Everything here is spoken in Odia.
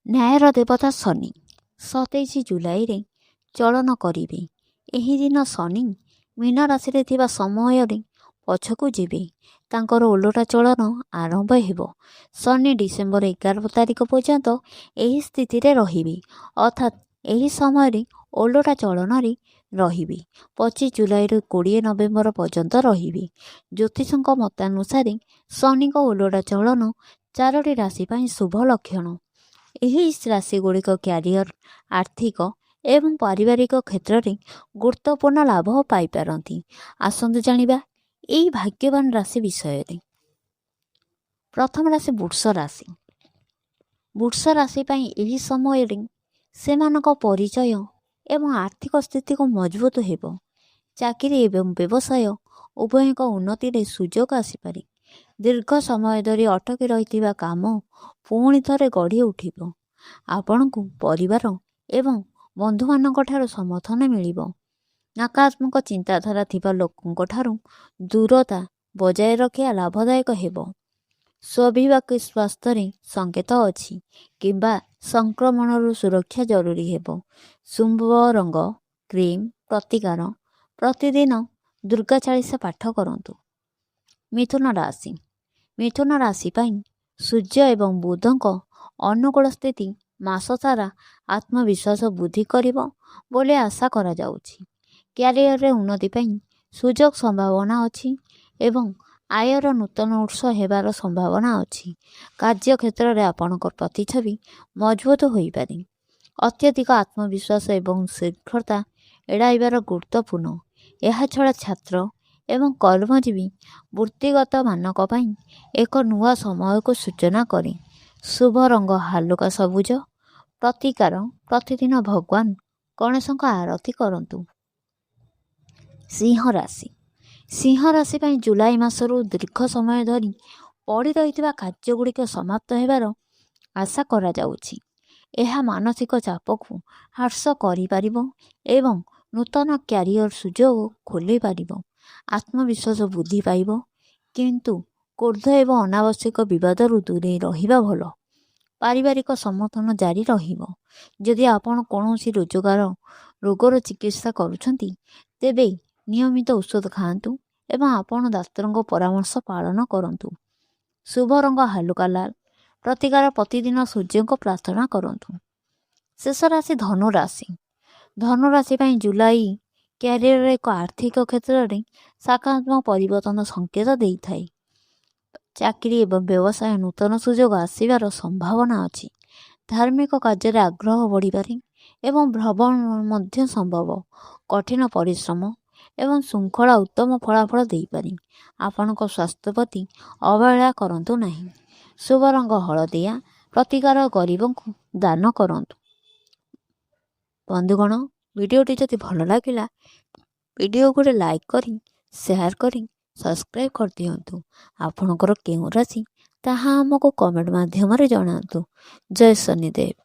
ନ୍ୟାୟର ଦେବତା ଶନି 27 ଜୁଲାଇରେ ଚଳନ କରିବେ। ଏହି ଦିନ ଶନି ମୀନ ରାଶିରେ ଥିବା ସମୟରେ ପଛକୁ ଯିବେ। ତାଙ୍କର ଓଲଟା ଚଳନ ଆରମ୍ଭ ହେବ। ଶନି ଡିସେମ୍ବର 11 ତାରିଖ ପର୍ଯ୍ୟନ୍ତ ଏହି ସ୍ଥିତିରେ ରହିବେ, ଅର୍ଥାତ୍ ଏହି ସମୟରେ ଓଲଟା ଚଳନରେ ରହିବେ। 25 ଜୁଲାଇରୁ 20 ନଭେମ୍ବର ପର୍ଯ୍ୟନ୍ତ ରହିବେ। ଜ୍ୟୋତିଷଙ୍କ ମତାନୁସାରେ ଶନିଙ୍କ ଓଲଟା ଚଳନ 4ଟି ରାଶି ପାଇଁ ଶୁଭ ଲକ୍ଷଣ। ଏହି ରାଶିଗୁଡ଼ିକ କ୍ୟାରିୟର, ଆର୍ଥିକ ଏବଂ ପାରିବାରିକ କ୍ଷେତ୍ରରେ ଗୁରୁତ୍ୱପୂର୍ଣ୍ଣ ଲାଭ ପାଇପାରନ୍ତି। ଆସନ୍ତୁ ଜାଣିବା ଏହି ଭାଗ୍ୟବାନ ରାଶି ବିଷୟରେ। ପ୍ରଥମ ରାଶି ବୃଷ ରାଶି। ବୃଷ ରାଶି ପାଇଁ ଏହି ସମୟରେ ସେମାନଙ୍କ ପରିଚୟ ଏବଂ ଆର୍ଥିକ ସ୍ଥିତିକୁ ମଜବୁତ ହେବ। ଚାକିରି ଏବଂ ବ୍ୟବସାୟ ଉଭୟଙ୍କ ଉନ୍ନତିରେ ସୁଯୋଗ ଆସିପାରେ। ଦୀର୍ଘ ସମୟ ଧରି ଅଟକି ରହିଥିବା କାମ ପୁଣି ଥରେ ଗଢ଼ି ଉଠିବ। ଆପଣଙ୍କୁ ପରିବାର ଏବଂ ବନ୍ଧୁମାନଙ୍କ ଠାରୁ ସମର୍ଥନ ମିଳିବ। ନକାରାତ୍ମକ ଚିନ୍ତାଧାରା ଥିବା ଲୋକଙ୍କ ଠାରୁ ଦୂରତା ବଜାୟ ରଖିବା ଲାଭଦାୟକ ହେବ। ସ୍ୱାଭାବିକ ସ୍ୱାସ୍ଥ୍ୟରେ ସଂକେତ ଅଛି କିମ୍ବା ସଂକ୍ରମଣରୁ ସୁରକ୍ଷା ଜରୁରୀ ହେବ। ଶୁଭ ରଙ୍ଗ କ୍ରିମ୍ ପ୍ରତିକାର। ପ୍ରତିଦିନ ଦୁର୍ଗା ଚାଳିଶା ପାଠ କରନ୍ତୁ। ମିଥୁନ ରାଶି। ମିଥୁନ ରାଶି ପାଇଁ ସୂର୍ଯ୍ୟ ଏବଂ ବୁଧଙ୍କ ଅନୁକୂଳ ସ୍ଥିତି ମାସ ସାରା ଆତ୍ମବିଶ୍ୱାସ ବୃଦ୍ଧି କରିବ ବୋଲି ଆଶା କରାଯାଉଛି। କ୍ୟାରିୟରରେ ଉନ୍ନତି ପାଇଁ ସୁଯୋଗ ସମ୍ଭାବନା ଅଛି ଏବଂ ଆୟର ନୂତନ ଉତ୍ସ ହେବାର ସମ୍ଭାବନା ଅଛି। କାର୍ଯ୍ୟକ୍ଷେତ୍ରରେ ଆପଣଙ୍କ ପ୍ରତିଛବି ମଜବୁତ ହୋଇପାରେ। ଅତ୍ୟଧିକ ଆତ୍ମବିଶ୍ୱାସ ଏବଂ ଶୀଘ୍ରତା ଏଡ଼ାଇବାର ଗୁରୁତ୍ୱପୂର୍ଣ୍ଣ। ଏହାଛଡ଼ା ଛାତ୍ର ଏବଂ କର୍ମଜୀବୀ ବୃତ୍ତିଗତ ମାନଙ୍କ ପାଇଁ ଏକ ନୂଆ ସମୟକୁ ସୂଚନା କରେ। ଶୁଭ ରଙ୍ଗ ହାଲୁକା ସବୁଜ। ପ୍ରତିକାର ପ୍ରତିଦିନ ଭଗବାନ ଗଣେଶଙ୍କ ଆରତି କରନ୍ତୁ। ସିଂହ ରାଶି। ସିଂହ ରାଶି ପାଇଁ ଜୁଲାଇ ମାସରୁ ଦୀର୍ଘ ସମୟ ଧରି ପଡ଼ି ରହିଥିବା କାର୍ଯ୍ୟଗୁଡ଼ିକ ସମାପ୍ତ ହେବାର ଆଶା କରାଯାଉଛି। ଏହା ମାନସିକ ଚାପକୁ ହ୍ରାସ କରିପାରିବ ଏବଂ ନୂତନ କ୍ୟାରିୟର ସୁଯୋଗ ଖୋଲିପାରିବ। ଆତ୍ମବିଶ୍ୱାସ ବୃଦ୍ଧି ପାଇବ, କିନ୍ତୁ କ୍ରୋଧ ଏବଂ ଅନାବଶ୍ୟକ ବିବାଦରୁ ଦୂରେଇ ରହିବା ଭଲ। ପାରିବାରିକ ସମର୍ଥନ ଜାରି ରହିବ। ଯଦି ଆପଣ କୌଣସି ରୋଗର ଚିକିତ୍ସା କରୁଛନ୍ତି, ତେବେ ନିୟମିତ ଔଷଧ ଖାଆନ୍ତୁ ଏବଂ ଆପଣ ଡାକ୍ତରଙ୍କ ପରାମର୍ଶ ପାଳନ କରନ୍ତୁ। ଶୁଭ ରଙ୍ଗ ହାଲୁକା ଲାଲ। ପ୍ରତିକାର ପ୍ରତିଦିନ ସୂର୍ଯ୍ୟଙ୍କ ପ୍ରାର୍ଥନା କରନ୍ତୁ। ଶେଷ ରାଶି ଧନୁ ରାଶି। ଧନୁ ରାଶି ପାଇଁ ଜୁଲାଇ କ୍ୟାରିୟରରେ ଏକ ଆର୍ଥିକ କ୍ଷେତ୍ରରେ ସକାରାତ୍ମକ ପରିବର୍ତ୍ତନ ସଂକେତ ଦେଇଥାଏ। ଚାକିରି ଏବଂ ବ୍ୟବସାୟ ନୂତନ ସୁଯୋଗ ଆସିବାର ସମ୍ଭାବନା ଅଛି। ଧାର୍ମିକ କାର୍ଯ୍ୟରେ ଆଗ୍ରହ ବଢ଼ିପାରେ ଏବଂ ଭ୍ରମଣ ମଧ୍ୟ ସମ୍ଭବ। କଠିନ ପରିଶ୍ରମ ଏବଂ ଶୃଙ୍ଖଳା ଉତ୍ତମ ଫଳାଫଳ ଦେଇପାରେ। ଆପଣଙ୍କ ସ୍ୱାସ୍ଥ୍ୟ ପ୍ରତି ଅବହେଳା କରନ୍ତୁ ନାହିଁ। ଶୁଭ ରଙ୍ଗ ହଳଦିଆ। ପ୍ରତିକାର ଗରିବଙ୍କୁ ଦାନ କରନ୍ତୁ। ବନ୍ଧୁଗଣ, ଭିଡ଼ିଓଟି ଯଦି ଭଲ ଲାଗିଲା ଭିଡ଼ିଓକୁ ଗୋଟେ ଲାଇକ୍ କରି ସେୟାର କରି ସବସ୍କ୍ରାଇବ୍ କରିଦିଅନ୍ତୁ। ଆପଣଙ୍କର କେଉଁ ରାଶି ତାହା ଆମକୁ କମେଣ୍ଟ ମାଧ୍ୟମରେ ଜଣାନ୍ତୁ। ଜୟ ଶନିଦେବ।